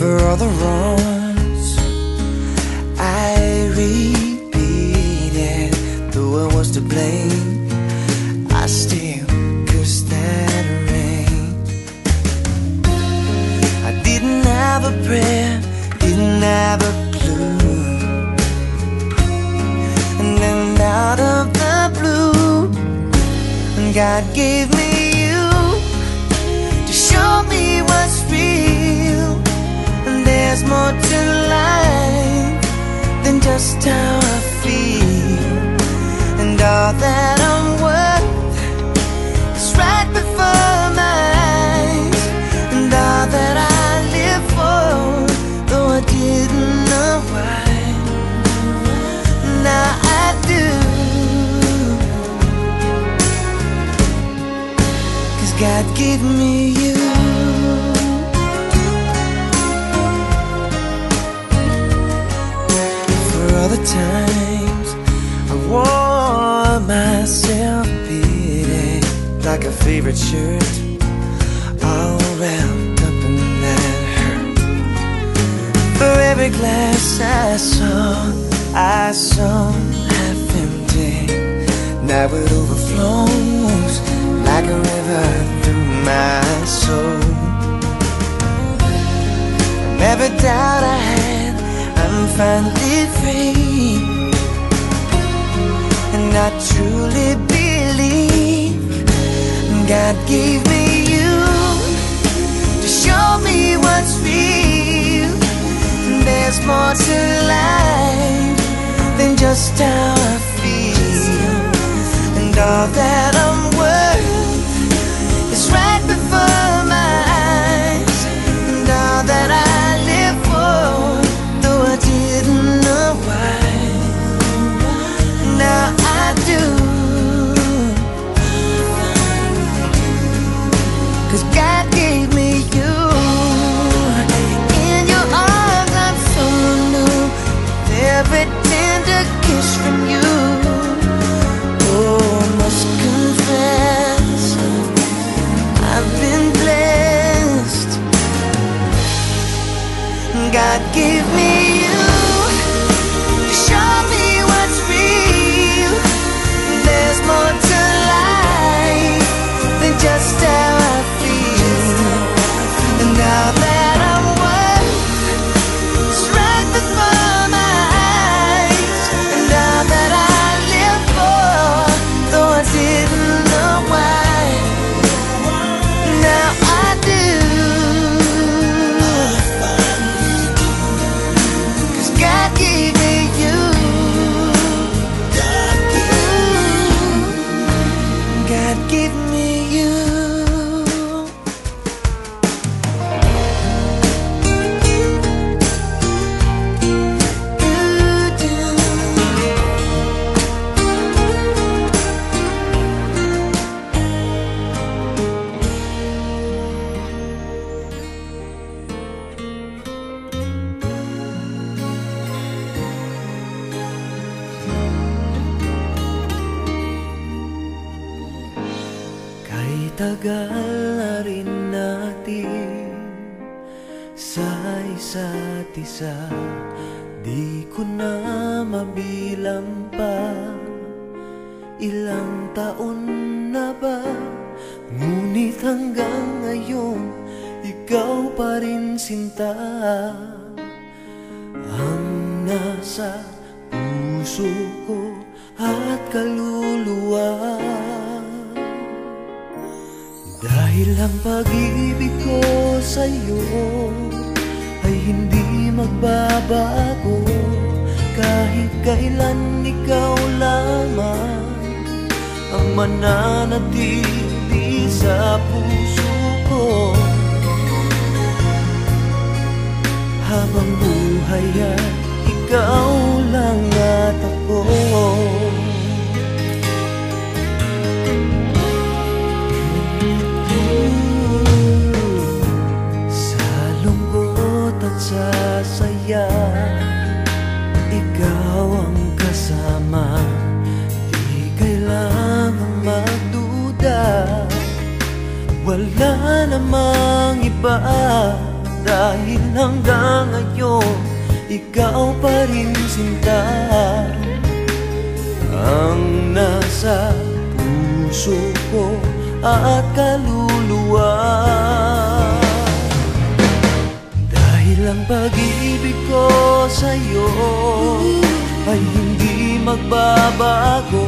For all the wrongs I repeated, though I was to blame, I still cursed that rain. I didn't have a prayer, didn't have a clue, and then out of the blue, God gave me you to show me what's real. And there's more to life than just how I feel. And all that I'm worth is right before my eyes. And all that I live for, though I didn't know why, now I do. 'Cause God gave me you. For all the times I wore myself beating like a favorite shirt, all wrapped up in that hurt. For every glass I saw half empty, now it overflows like a river through my soul. From every doubt I had, I'm finally free, and I truly believe God gave me you to show me what's real. And there's more to life than just how I feel. And all that I'm worth is right before my eyes. And all that I live for, though I didn't know why, now I do. 'Cause God gave me you. In your arms I'm so new, with every tender kiss from you. Oh, I must confess, I've been blessed. God gave me you to show me what's real. There's more to life than just how I feel. And now that I'm worth is right before my eyes. And all that I live for, though I didn't know why, now I do. 'Cause God gave me you. God gave me you. Tagal na rin natin sa isa't isa, di ko na mabilang pa. Ilang taon na ba? Ngunit hanggang ngayon, ikaw pa rin sinta ang nasa puso ko at kaluluwa. Dahil ang pag-ibig ko sa'yo ay hindi magbabago, kahit kailan ikaw lamang ang mananatili sa puso ko. Habang buhay ay ikaw lang at ako. Sa saya, ikaw ang kasama, di kailangang magduda. Wala namang iba dahil hanggang ngayon ikaw pa rin sinta ang nasa puso ko at kaluluwa. Dahil ang pag-ibig ko sa'yo ay hindi magbabago,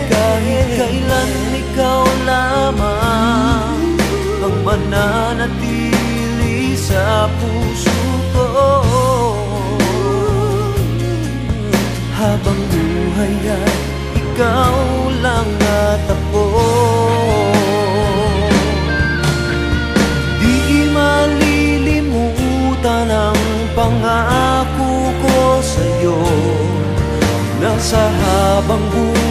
kahit kailan ikaw lamang ang mananatili sa puso ko. Habang buhay ay ikaw lang at ako. Di malilimutan ang pangako ko sa'yo na sa habang buhay